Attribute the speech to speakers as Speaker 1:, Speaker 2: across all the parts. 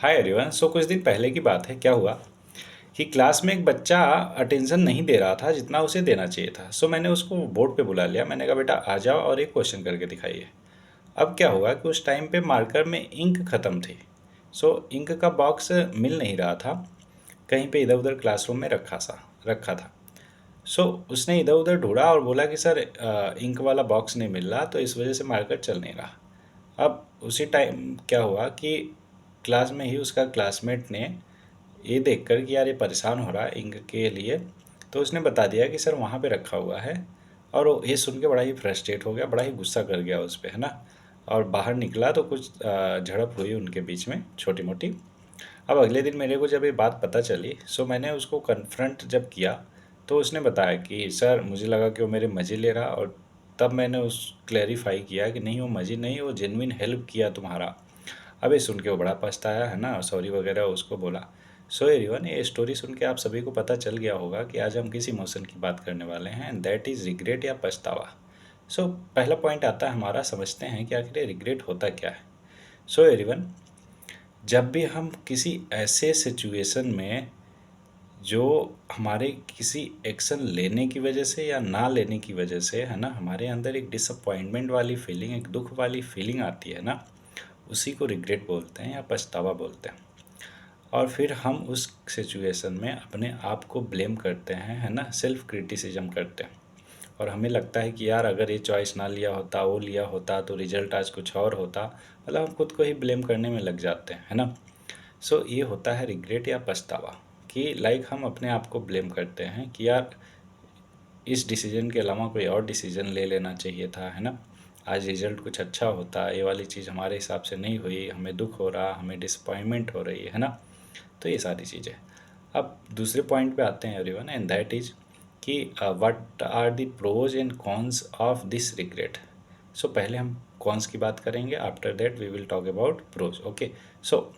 Speaker 1: Hi everyone. कुछ दिन पहले की बात है। क्या हुआ कि क्लास में एक बच्चा अटेंशन नहीं दे रहा था जितना उसे देना चाहिए था। मैंने उसको बोर्ड पे बुला लिया। मैंने कहा बेटा आ जाओ और एक क्वेश्चन करके दिखाइए। अब क्या हुआ कि उस टाइम पे मार्कर में इंक ख़त्म थी। इंक का बॉक्स मिल नहीं रहा था। कहीं पे इधर उधर क्लासरूम में रखा था। उसने इधर उधर ढूंढा और बोला कि सर इंक वाला बॉक्स नहीं मिल रहा, तो इस वजह से मार्कर चल नहीं रहा। अब उसी टाइम क्या हुआ कि क्लास में ही उसका क्लासमेट ने ये देखकर कि यार ये परेशान हो रहा है इंक के लिए, तो उसने बता दिया कि सर वहाँ पे रखा हुआ है। और वो ये सुन के बड़ा ही फ्रस्ट्रेट हो गया, बड़ा ही गुस्सा कर गया उस पर, है ना। और बाहर निकला तो कुछ झड़प हुई उनके बीच में, छोटी मोटी। अब अगले दिन मेरे को जब ये बात पता चली, मैंने उसको कन्फ्रंट जब किया, तो उसने बताया कि सर मुझे लगा कि वो मेरे मज़े ले रहा, और तब मैंने उस क्लैरिफाई किया कि नहीं वो मज़े नहीं, वो जेन्युइन हेल्प किया तुम्हारा। अब ये सुन के वो बड़ा पछताया, है ना, सॉरी वगैरह उसको बोला। एवरीवन, ये स्टोरी सुन के आप सभी को पता चल गया होगा कि आज हम किस इमोशन की बात करने वाले हैं, एंड दैट इज़ रिग्रेट या पछतावा। पहला पॉइंट आता है हमारा, समझते हैं कि आखिर रिग्रेट होता क्या है। एवरीवन, जब भी हम किसी ऐसे सिचुएशन में जो हमारे किसी एक्शन लेने की वजह से या ना लेने की वजह से, है ना, हमारे अंदर एक डिसअपॉइंटमेंट वाली फीलिंग, एक दुख वाली फीलिंग आती है ना, उसी को रिग्रेट बोलते हैं या पछतावा बोलते हैं। और फिर हम उस सिचुएशन में अपने आप को ब्लेम करते हैं, है ना, सेल्फ क्रिटिसिज्म करते हैं। और हमें लगता है कि यार अगर ये चॉइस ना लिया होता, वो लिया होता, तो रिजल्ट आज कुछ और होता। मतलब हम खुद को ही ब्लेम करने में लग जाते हैं, है ना। ये होता है रिग्रेट या पछतावा, कि लाइक हम अपने आप को ब्लेम करते हैं कि यार इस डिसीजन के अलावा कोई और डिसीजन ले लेना चाहिए था, है ना। आज रिजल्ट कुछ अच्छा होता, ये वाली चीज़ हमारे हिसाब से नहीं हुई, हमें दुख हो रहा, हमें डिसअपॉइंटमेंट हो रही है ना। तो ये सारी चीज़ें। अब दूसरे पॉइंट पे आते हैं एवरीवन, एंड दैट इज़ कि what are the pros and cons of this regret. पहले हम कॉन्स की बात करेंगे, after that we will talk about pros. Okay. So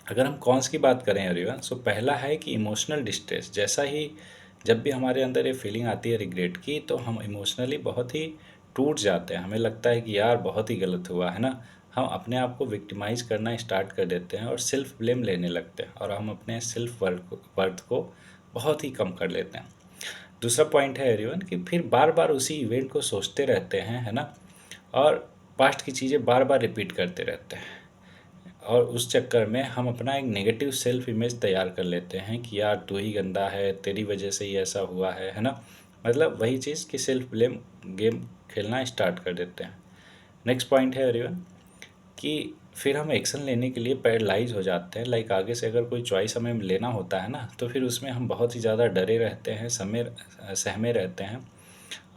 Speaker 1: अगर हम कॉन्स की बात करें एवरीवन, पहला है कि इमोशनल डिस्ट्रेस। जैसा ही जब भी हमारे अंदर ये फीलिंग आती है रिग्रेट की, तो हम इमोशनली बहुत ही टूट जाते हैं। हमें लगता है कि यार बहुत ही गलत हुआ, है ना। हम अपने आप को विक्टिमाइज करना स्टार्ट कर देते हैं और सेल्फ ब्लेम लेने लगते हैं, और हम अपने सेल्फ वर्थ को बहुत ही कम कर लेते हैं। दूसरा पॉइंट है एवरीवन कि फिर बार बार उसी इवेंट को सोचते रहते हैं, है ना, और पास्ट की चीज़ें बार बार रिपीट करते रहते हैं। और उस चक्कर में हम अपना एक नेगेटिव सेल्फ इमेज तैयार कर लेते हैं कि यार तू ही गंदा है, तेरी वजह से ही ऐसा हुआ है ना। मतलब वही चीज़ कि सेल्फ ब्लेम गेम खेलना स्टार्ट कर देते हैं। नेक्स्ट पॉइंट है एवरीवन कि फिर हम एक्शन लेने के लिए पैरालाइज हो जाते हैं। लाइक आगे से अगर कोई चॉइस हमें लेना होता है ना, तो फिर उसमें हम बहुत ही ज़्यादा डरे रहते हैं, सहमे रहते हैं,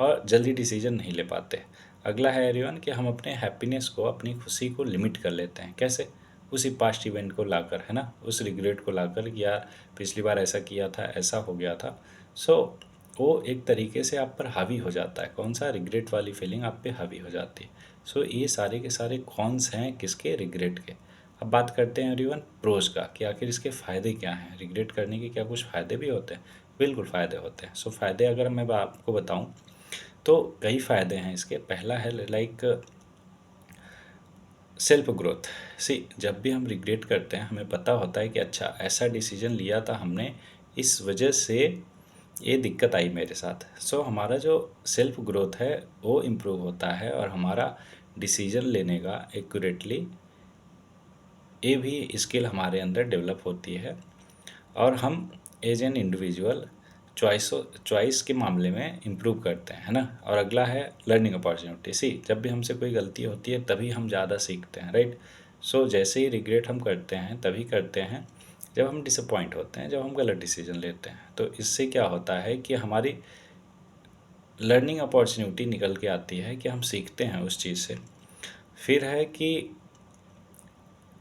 Speaker 1: और जल्दी डिसीजन नहीं ले पाते। अगला है एवरीवन कि हम अपने हैप्पीनेस को, अपनी खुशी को लिमिट कर लेते हैं। कैसे? उसी पास्ट इवेंट को लाकर, है ना, उस रिग्रेट को लाकर कि यार पिछली बार ऐसा किया था, ऐसा हो गया था। सो वो एक तरीके से आप पर हावी हो जाता है। कौन सा? रिग्रेट वाली फीलिंग आप पे हावी हो जाती है। ये सारे के सारे कॉन्स हैं किसके? रिग्रेट के। अब बात करते हैं एवरीवन प्रोज का, कि आखिर इसके फ़ायदे क्या हैं। रिग्रेट करने के क्या कुछ फ़ायदे भी होते हैं? बिल्कुल फ़ायदे होते हैं। फ़ायदे अगर मैं आपको बताऊं, तो कई फ़ायदे हैं इसके। पहला है लाइक सेल्फ ग्रोथ। जब भी हम रिग्रेट करते हैं, हमें पता होता है कि अच्छा ऐसा डिसीजन लिया था हमने, इस वजह से ये दिक्कत आई मेरे साथ। हमारा जो सेल्फ ग्रोथ है वो इम्प्रूव होता है, और हमारा डिसीजन लेने का एक्यूरेटली ये भी स्किल हमारे अंदर डेवलप होती है। और हम एज एन इंडिविजुअल चॉइस के मामले में इम्प्रूव करते हैं, है ना। और अगला है लर्निंग अपॉर्चुनिटी। जब भी हमसे कोई गलती होती है तभी हम ज़्यादा सीखते हैं, राइट। जैसे ही रिग्रेट हम करते हैं तभी करते हैं जब हम डिसअपॉइंट होते हैं, जब हम गलत डिसीजन लेते हैं। तो इससे क्या होता है कि हमारी लर्निंग अपॉर्चुनिटी निकल के आती है, कि हम सीखते हैं उस चीज़ से। फिर है कि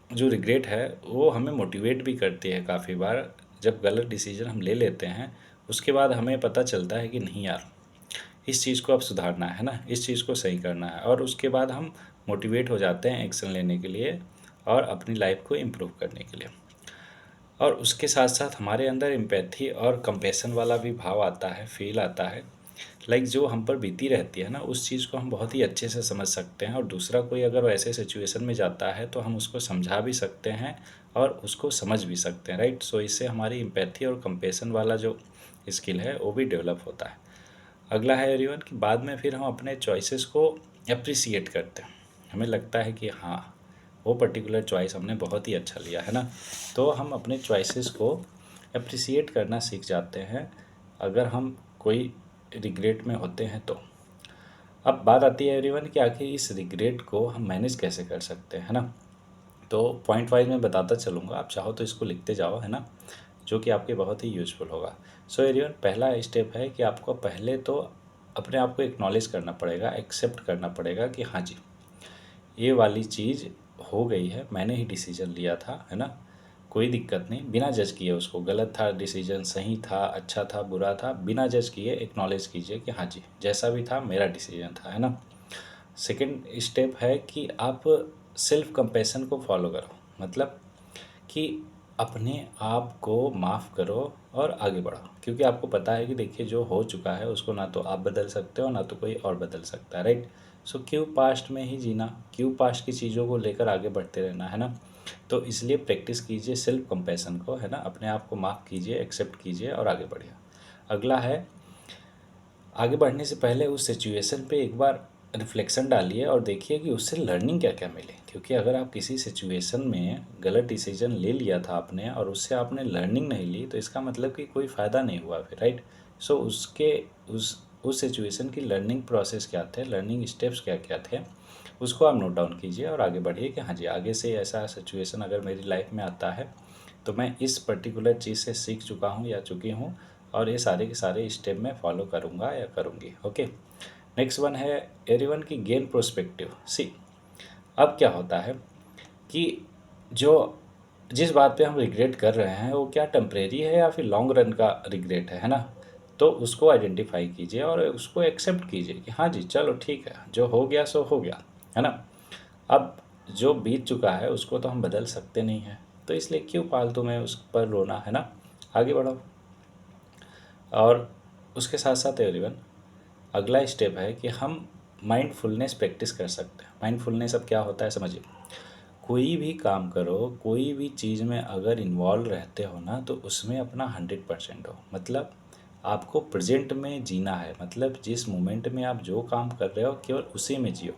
Speaker 1: जो रिग्रेट है वो हमें मोटिवेट भी करती है काफ़ी बार। जब गलत डिसीजन हम ले लेते हैं, उसके बाद हमें पता चलता है कि नहीं यार, इस चीज़ को अब सुधारना है ना, इस चीज़ को सही करना है, और उसके बाद हम मोटिवेट हो जाते हैं एक्शन लेने के लिए और अपनी लाइफ को इम्प्रूव करने के लिए। और उसके साथ साथ हमारे अंदर एम्पैथी और कंपैशन वाला भी भाव आता है, फील आता है, जो हम पर बीती रहती है ना, उस चीज़ को हम बहुत ही अच्छे से समझ सकते हैं, और दूसरा कोई अगर वैसे सिचुएशन में जाता है तो हम उसको समझा भी सकते हैं और उसको समझ भी सकते हैं, राइट। सो इससे हमारी एम्पैथी और कंपेशन वाला जो स्किल है वो भी डेवलप होता है। अगला है एवरीवन कि बाद में फिर हम अपने चॉइसेस को अप्रिसिएट करते हैं। हमें लगता है कि हाँ, वो पर्टिकुलर चॉइस हमने बहुत ही अच्छा लिया है ना, तो हम अपने चॉइसेस को अप्रिसिएट करना सीख जाते हैं अगर हम कोई रिग्रेट में होते हैं तो। अब बात आती है एवरीवन कि आखिर इस रिग्रेट को हम मैनेज कैसे कर सकते हैं, है ना। तो पॉइंट वाइज मैं बताता चलूँगा, आप चाहो तो इसको लिखते जाओ, है ना, जो कि आपके बहुत ही यूजफुल होगा। सो एवरीवन, पहला स्टेप है कि आपको पहले तो अपने आप को एक्नॉलेज करना पड़ेगा, एक्सेप्ट करना पड़ेगा कि हाँ जी, ये वाली चीज़ हो गई है, मैंने ही डिसीजन लिया था, है ना, कोई दिक्कत नहीं। बिना जज किए उसको, गलत था डिसीजन, सही था, अच्छा था, बुरा था, बिना जज किए एक्नॉलेज कीजिए कि हाँ जी, जैसा भी था मेरा डिसीजन था, है ना। सेकंड स्टेप है कि आप सेल्फ कंपैशन को फॉलो करो, मतलब कि अपने आप को माफ़ करो और आगे बढ़ो, क्योंकि आपको पता है कि देखिए जो हो चुका है उसको ना तो आप बदल सकते हो ना तो कोई और बदल सकता है, राइट। सो क्यों पास्ट में ही जीना, क्यों पास्ट की चीज़ों को लेकर आगे बढ़ते रहना, है ना। तो इसलिए प्रैक्टिस कीजिए सेल्फ कंपैशन को, है ना, अपने आप को माफ़ कीजिए, एक्सेप्ट कीजिए और आगे बढ़िए। अगला है, आगे बढ़ने से पहले उस सिचुएशन पे एक बार रिफ्लेक्शन डालिए और देखिए कि उससे लर्निंग क्या क्या मिले, क्योंकि अगर आप किसी सिचुएशन में गलत डिसीजन ले लिया था आपने और उससे आपने लर्निंग नहीं ली, तो इसका मतलब कि कोई फ़ायदा नहीं हुआ फिर, राइट। सो उसके उस सिचुएशन की लर्निंग प्रोसेस क्या थे, लर्निंग स्टेप्स क्या क्या थे, उसको आप नोट डाउन कीजिए और आगे बढ़िए कि हाँ जी, आगे से ऐसा सिचुएशन अगर मेरी लाइफ में आता है तो मैं इस पर्टिकुलर चीज़ से सीख चुका हूँ या चुकी हूँ, और ये सारे के सारे स्टेप मैं फॉलो करूँगा या करूँगी। ओके, नेक्स्ट वन है एवरीवन की गेन प्रोस्पेक्टिव। सी, अब क्या होता है कि जो जिस बात पे हम रिग्रेट कर रहे हैं वो क्या टेम्परेरी है या फिर लॉन्ग रन का रिग्रेट है ना। तो उसको आइडेंटिफाई कीजिए और उसको एक्सेप्ट कीजिए कि हाँ जी, चलो ठीक है, जो हो गया सो हो गया, है ना। अब जो बीत चुका है उसको तो हम बदल सकते नहीं हैं, तो इसलिए क्यों फालतू में उस पर रोना, है ना। आगे बढ़ो। और उसके साथ साथ एवरीवन, अगला स्टेप है कि हम माइंडफुलनेस प्रैक्टिस कर सकते हैं। माइंडफुलनेस अब क्या होता है समझिए, कोई भी काम करो, कोई भी चीज़ में अगर इन्वॉल्व रहते हो ना, तो उसमें अपना 100% हो, मतलब आपको प्रेजेंट में जीना है, मतलब जिस मोमेंट में आप जो काम कर रहे हो केवल उसी में जियो।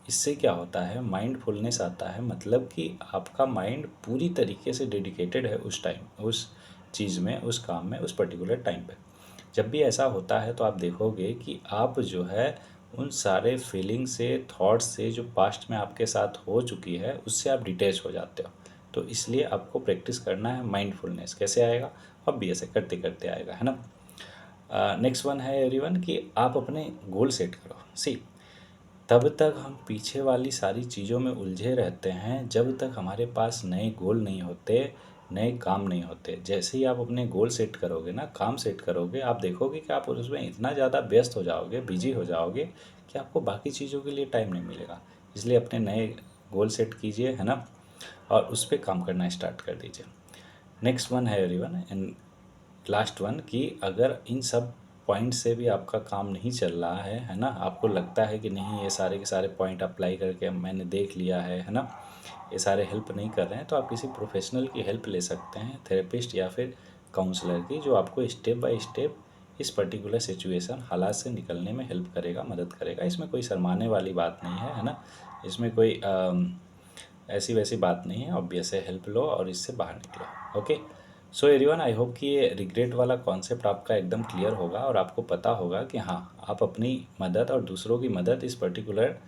Speaker 1: इससे क्या होता है, माइंडफुलनेस आता है, मतलब कि आपका माइंड पूरी तरीके से डेडिकेटेड है उस टाइम, उस चीज़ में, उस काम में, उस पर्टिकुलर टाइम पे। जब भी ऐसा होता है तो आप देखोगे कि आप जो है उन सारे फीलिंग से, थॉट्स से जो पास्ट में आपके साथ हो चुकी है उससे आप डिटैच हो जाते हो। तो इसलिए आपको प्रैक्टिस करना है माइंडफुलनेस। कैसे आएगा, अब भी ऐसे करते करते आएगा, है ना। नेक्स्ट वन है एवरीवन कि आप अपने गोल सेट करो। सी, तब तक हम पीछे वाली सारी चीज़ों में उलझे रहते हैं जब तक हमारे पास नए गोल नहीं होते, नए काम नहीं होते। जैसे ही आप अपने गोल सेट करोगे ना, काम सेट करोगे, आप देखोगे कि आप उसमें इतना ज़्यादा व्यस्त हो जाओगे, बिजी हो जाओगे कि आपको बाकी चीज़ों के लिए टाइम नहीं मिलेगा। इसलिए अपने नए गोल सेट कीजिए, है ना, और उस पर काम करना स्टार्ट कर दीजिए। नेक्स्ट वन है एवरीवन एंड लास्ट वन कि अगर इन सब पॉइंट से भी आपका काम नहीं चल रहा है ना, आपको लगता है कि नहीं ये सारे के सारे पॉइंट अप्लाई करके मैंने देख लिया है ना, ये सारे हेल्प नहीं कर रहे हैं, तो आप किसी प्रोफेशनल की हेल्प ले सकते हैं, थेरेपिस्ट या फिर काउंसलर की, जो आपको स्टेप बाय स्टेप इस पर्टिकुलर सिचुएशन, हालात से निकलने में हेल्प करेगा, मदद करेगा। इसमें कोई शर्माने वाली बात नहीं है ना, इसमें कोई ऐसी वैसी बात नहीं है। ऑब्वियस है, हेल्प लो और इससे बाहर निकलो। Okay, so everyone, I hope कि ये रिग्रेट वाला कॉन्सेप्ट आपका एकदम क्लियर होगा और आपको पता होगा कि हाँ, आप अपनी मदद और दूसरों की मदद इस पर्टिकुलर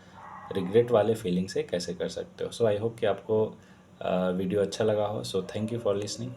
Speaker 1: रिग्रेट वाले फीलिंग से कैसे कर सकते हो। सो आई होप कि आपको वीडियो अच्छा लगा हो। So thank you for listening.